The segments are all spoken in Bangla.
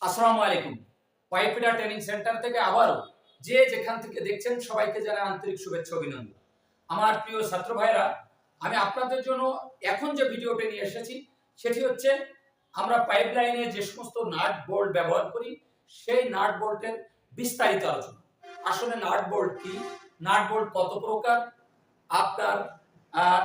আসসালামু আলাইকুম। পাইপেডা ট্রেনিং সেন্টার থেকে আবারও যে যেখান থেকে দেখছেন সবাইকে জানাই আন্তরিক শুভেচ্ছা অভিনন্দন। আমার প্রিয় ছাত্র ভাইরা, আমি আপনাদের জন্য এখন যে ভিডিওটি নিয়ে এসেছি সেটি হচ্ছে আমরা পাইপলাইনে যে সমস্ত নাট বোল্ট ব্যবহার করি সেই নাট বোল্টের বিস্তারিত আলোচনা। আসলে নাট বোল্ট কি, নাট বোল্ট কত প্রকার, আপনার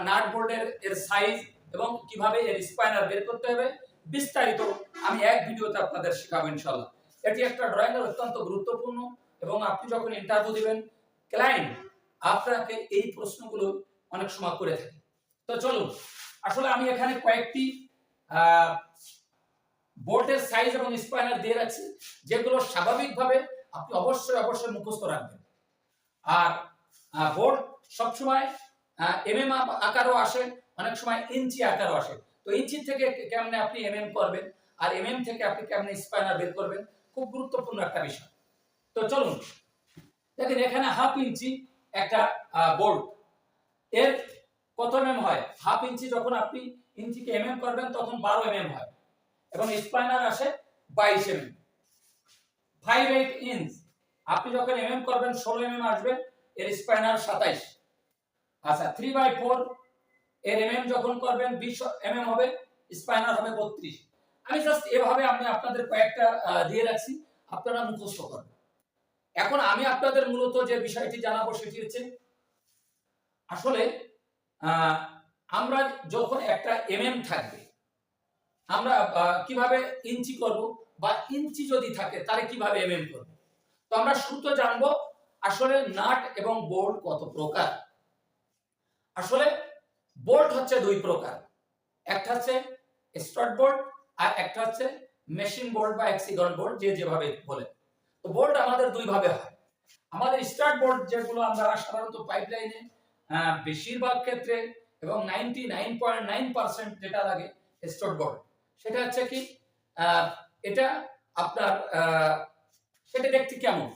নাট বোল্টের সাইজ এবং কিভাবে এর স্পাইনার বের করতে হবে বিস্তারিত আমি এক ভিডিওতে আপনাদের শেখাবো ইনশাআল্লাহ। এটি একটা ড্রয়িং এর অত্যন্ত গুরুত্বপূর্ণ এবং আপনি যখন ইন্টারভিউ দিবেন ক্লায়েন্ট আপনাকে এই প্রশ্নগুলো অনেক সময় করে থাকে। তো চলুন, আসলে আমি এখানে কয়েকটি বোল্টের সাইজ এবং স্পাইনার দিয়ে রাখছি যেগুলো স্বাভাবিকভাবে আপনি অবশ্যই মুখস্থ রাখবেন। আর বোল্ট সবসময় এমএম আকারও আসে, অনেক সময় ইঞ্চি আকারও আসে। তো ইঞ্চি থেকে কেমনে আপনি এমএম করবেন আর এমএম থেকে আপনি কেমনে স্পাইনার বের করবেন, খুব গুরুত্বপূর্ণ একটা বিষয়। তো চলুন দেখেন, এখানে হাফ ইঞ্চি একটা বোল্ট, এর কত এমএম হয়? হাফ ইঞ্চি যখন আপনি ইঞ্চিকে এমএম করবেন তখন 12 এমএম হয় এবং স্পাইনার আসে 22 এমএম। 5/8 ইঞ্চ আপনি যখন এমএম করবেন 16 এমএম আসবে, এর স্পাইনার 27। আচ্ছা, 3/4 এর এমএম যখন করবেন 20 এমএম হবে, স্পাইনার হবে 32। আমি জাস্ট এভাবে আমি আপনাদের কয়েকটা দিয়ে রাখছি, আপনারা মুখস্থ করবেন। এখন আমি আপনাদের মূলত যে বিষয়টি জানাবো সেটি হচ্ছে আসলে আমরা যখন একটা এমএম থাকবে আমরা কিভাবে ইঞ্চি করব, বা ইঞ্চি যদি থাকে তাহলে কিভাবে এমএম করব। তো আমরা শুরুতে জানবো আসলে নাট এবং বোল্ট কত প্রকার। আসলে বোল্ট হচ্ছে দুই প্রকার, একটা হচ্ছে স্টাড বোল্ট আর একটা হচ্ছে মেশিন বোল্ট বা হেক্সাগন বোল্ট, যে যেভাবে বলে। তো বোল্ট আমাদের দুই ভাবে হয়। আমাদের স্টাড বোল্ট যেগুলো আমরা সাধারণত পাইপলাইনে বেশিরভাগ ক্ষেত্রে এবং 99.9% যেটা লাগে স্টাড বোল্ট, সেটা হচ্ছে কি এটা আপনার সেটা দেখতে কেমন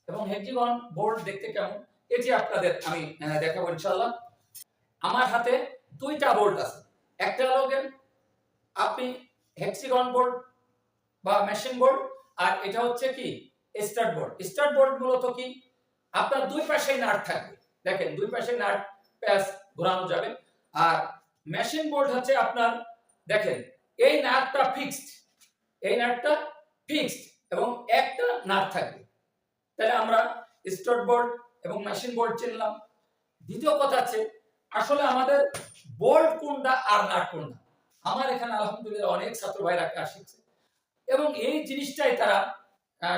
এবং হেক্সাগন বোল্ট দেখতে কেমন এটি আপনাদের আমি দেখাবো ইনশাআল্লাহ। আমার হাতে দুইটা বোল্ট আছে, একটা হলো আপনি হেক্সাগন বোল্ট বা মেশিন বোল্ট, আর এটা হচ্ছে কি স্টাড বোল্ট। স্টাড বোল্ট মূলত কি আপনার দুই পাশেই নাট থাকবে, দেখেন দুই পাশে নাট প্যাচ ঘোরানো যাবে। আর মেশিন বোল্ট হচ্ছে আপনার দেখেন এই নাটটা ফিক্সড, এই নাটটা ফিক্সড এবং একটা নাট থাকবে। তাহলে আমরা স্টাড বোল্ট এবং মেশিন বোল্ট চিনলাম। দ্বিতীয় কথা আছে আসলে আমাদের বোল্ট কোনটা আর নাট কোনটা। আমার এখানে আলহামদুলিল্লাহ অনেক ছাত্র ভাইরা কাজ শিখছে এবং এই জিনিসটাই তারা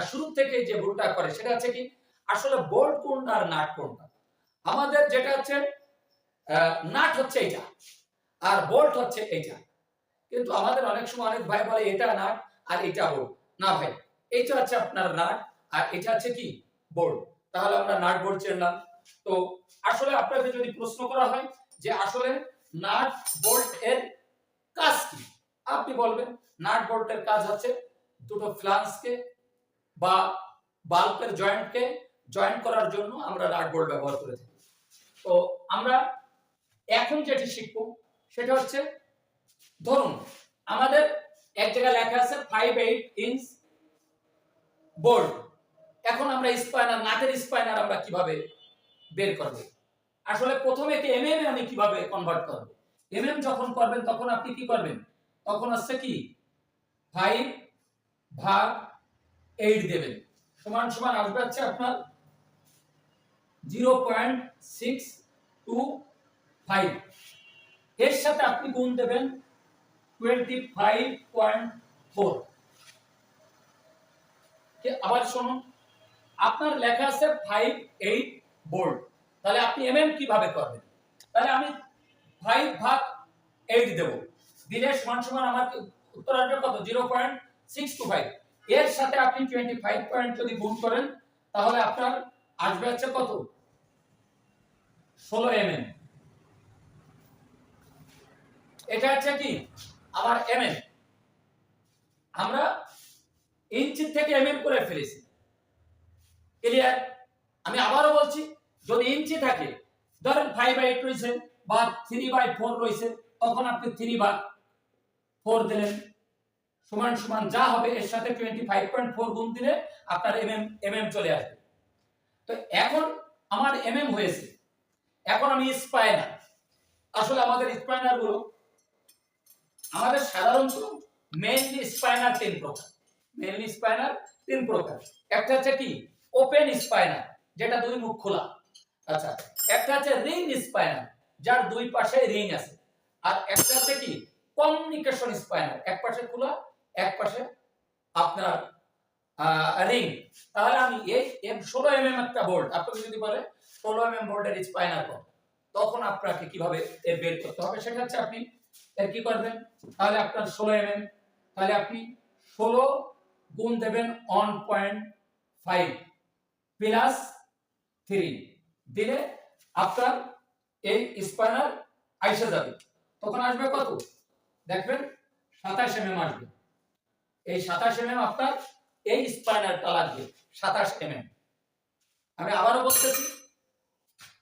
শুরু থেকে যে ভুলটা করে সেটা হচ্ছে কি আসলে বোল্ট কোনটা আর নাট কোনটা। আমাদের যেটা হচ্ছে নাট হচ্ছে এটা আর বোল্ট হচ্ছে এটা, কিন্তু আমাদের অনেক সময় অনেক ভাই বলে এটা নাট আর এটা বোল্ট। না ভাই, এটা হচ্ছে আপনার নাট আর এটা হচ্ছে কি বোল্ট। তাহলে আমরা নাট বোল্ট চিনলাম। তো আসলে আপনাকে যদি প্রশ্ন করা হয় যে আসলে নাট বোল্ট এর কাজ কি, আপনি বলবেন নাট বোল্টের কাজ হচ্ছে দুটো ফ্লাঞ্জকে বা বাল্বের জয়েন্টকে জয়েন্ট করার জন্য আমরা নাট বোল্ট ব্যবহার করে থাকি। তো আমরা এখন যেটি শিখব সেটা হচ্ছে ধরুন আমাদের এক জায়গায় লেখা আছে 5/8 ইঞ্চ বোল্ট। এখন আমরা স্পাইনার, নাটের স্পাইনার আমরা কিভাবে বের করব। আসলে প্রথমে এটি এমএম এ আমি কিভাবে কনভার্ট করব। এমএম যখন করবেন তখন আপনি কি করবেন, তখন আসছে কি 5/8 দেবেন, সমান সমান আসবে হচ্ছে আপনার 0.625। এর সাথে আপনি গুণ দেবেন 25.4। আবার শুনুন, আপনার লেখা আছে 5/8 বোল্ট, তাহলে আপনি এমএম কিভাবে করবেন। তাহলে আমি 5/8 দেব, দিলে সমান সমান আমার উত্তর আসবে কত 0.625। এর সাথে আপনি 25 পয়েন্ট যদি গুণ করেন তাহলে আপনার আসবে হচ্ছে কত 16 এমএম। এটা হচ্ছে কি আমার এমএম। আমরা ইঞ্চি থেকে এমএম করে ফেলেছি, ক্লিয়ার। আমি আবারও বলছি, যদি ইঞ্চি থাকে ধরেন 5/8 রয়েছে বা 3/4 রয়েছে, তখন আপনি 3/4 দিলেন। সমান সমান যা হবে এর সাথে 25.4 গুণ দিলে আপনার এমএম চলে আসবে। তো এখন আমার এমএম হয়েছে, এখন আমি স্পাইনার। আসলে আমাদের স্পাইনার গুলো আমাদের সাধারণত মেইনলি স্পাইনার 3 প্রকার। মেইনলি স্পাইনার 3 প্রকার। একটা হচ্ছে কি ওপেন স্পাইনার, যেটা দুই মুখ খোলা। আচ্ছা, একটা হচ্ছে রিং স্পাইনার, যার দুই পাশে রিং আছে। আর একটা হচ্ছে কি কমিউনিকেশন স্পাইনার, এক পাশে খোলা এক পাশে আপনার রিং। তাহলে আমি এই 16 এমএম একটা বোল্ট আপনাকে যদি বলে 16 এমএম বোল্টের স্পাইনার কত, তখন আপনাকে কিভাবে এর বের করতে হবে সেটা হচ্ছে আপনি এর কি করবেন। তাহলে আপনার 16 এমএম, তাহলে আপনি 16 গুণ দেবেন 1.5 প্লাস 3 দিলে আপনার এই স্পাইনার আইসা যাবে। তখন আসবে কত দেখবেন 27 এমএম আসবে। এই 27 এমএম আপনার এই স্পাইনারটা লাগবে 27 এমএম। আমি আবারও বলতেছি,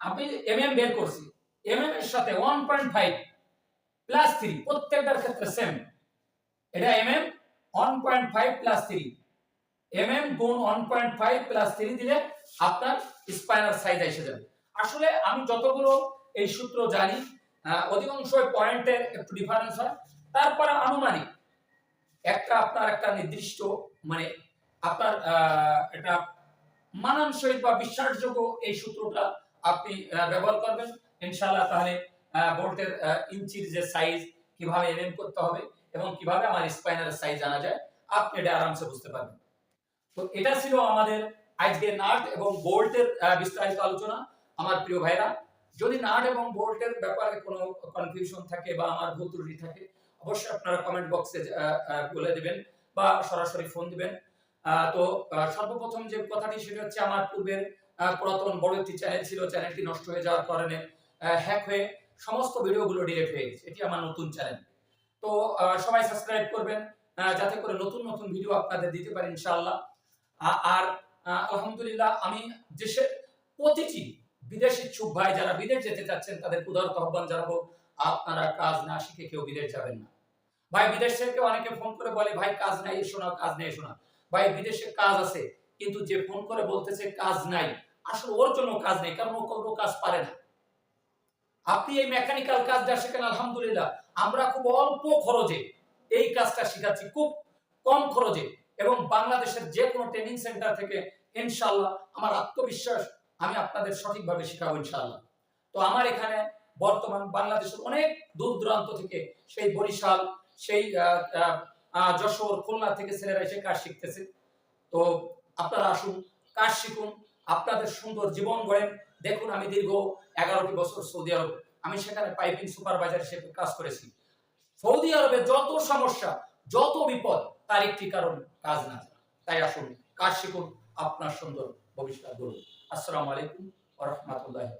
আমি এমএম বের করছি, এমএম এর সাথে 1.5 প্লাস 3 প্রত্যেকটার ক্ষেত্রে সেম। এটা এমএম 1.5 প্লাস 3 এমএম গুণ 1.5 প্লাস 3 দিলে আপনার স্পাইনার সাইজ এসে যাবে। আসলে আমি যতগুলো এই সূত্র জানি অধিকাংশ পয়েন্টের একটু ডিফারেন্স হয়, তারপরে আনুমানিক একটা আপনার একটা নির্দিষ্ট মানে আপনার এটা মানানসই বা বিশ্বাসযোগ্য এই সূত্রটা আপনি ব্যবহার করবেন ইনশাআল্লাহ। তাহলে বোল্টের ইঞ্চির যে সাইজ কিভাবে এমএম করতে হবে এবং কিভাবে আমার স্পাইনারের সাইজ জানা যায় আপনি এটা আরামসে বুঝতে পারবেন। তো এটা ছিল আমাদের আজকে নাট এবং বোল্টের বিস্তারিত আলোচনা। আমার প্রিয় ভাইরা, যদি নাট এবং বোল্টের ব্যাপারে কোনো কনফিউশন থাকে বা আমার ভুল ত্রুটি থাকে অবশ্যই আপনারা কমেন্ট বক্সে বলে দিবেন বা সরাসরি ফোন দিবেন। তো সর্বপ্রথম যে কথাটি সেটা হচ্ছে আমার পূর্বের পুরাতন বড় একটি চ্যানেল ছিল, চ্যানেলটি নষ্ট হয়ে যাওয়ার কারণে হ্যাক হয়ে সমস্ত ভিডিওগুলো ডিলিট হয়ে গেছে। এটি আমার নতুন চ্যানেল। তো সবাই সাবস্ক্রাইব করবেন যাতে করে নতুন নতুন ভিডিও আপনাদের দিতে পারি ইনশাআল্লাহ। আর আলহামদুলিল্লাহ আমি দেশের প্রতিটি বিদেশ ইচ্ছুক ভাই যারা বিদেশ যেতে চাচ্ছেন তাদের উদারত আহ্বান জানাবো, আপনারা কাজ না শিখে কেউ বিদেশ যাবেন না। ভাই বিদেশ থেকে অনেকে ফোন করে বলে ভাই কাজ নাই এসো না, কাজ নেই এসো না। ভাই বিদেশে কাজ আছে, কিন্তু যে ফোন করে বলতেছে কাজ নাই, আসলে ওর জন্য কাজ নেই, কারণ ও কোনো কাজ পারে না। আপনি এই মেকানিক্যাল কাজটা শেখেন আলহামদুলিল্লাহ, আমরা খুব অল্প খরচে এই কাজটা শেখাচ্ছি, খুব কম খরচে, এবং বাংলাদেশের যে কোনো ট্রেনিং সেন্টার থেকে ইনশাআল্লাহ আমার আত্মবিশ্বাস আমি আপনাদের সঠিকভাবে শেখাবো ইনশাআল্লাহ। তো আমার এখানে বর্তমান বাংলাদেশের অনেক দূর দূরান্ত থেকে, সেই বরিশাল, সেই যশোর, খুলনা থেকে ছেলেরা এসে কাজ শিখতেছে। তো আপনারা আসুন, কাজ শিখুন, আপনাদের সুন্দর জীবন গড়েন। দেখুন আমি দীর্ঘ 11টি বছর সৌদি আরব, আমি সেখানে পাইপিং সুপারভাইজার হিসেবে কাজ করেছি। সৌদি আরবে যত সমস্যা, যত বিপদ, তার একটি কারণ কাজ না। তাই আসুন কাজ শিখুন, আপনার সুন্দর ভবিষ্যৎ গড়ুন। আসসালামু আলাইকুম ওয়া রাহমাতুল্লাহি।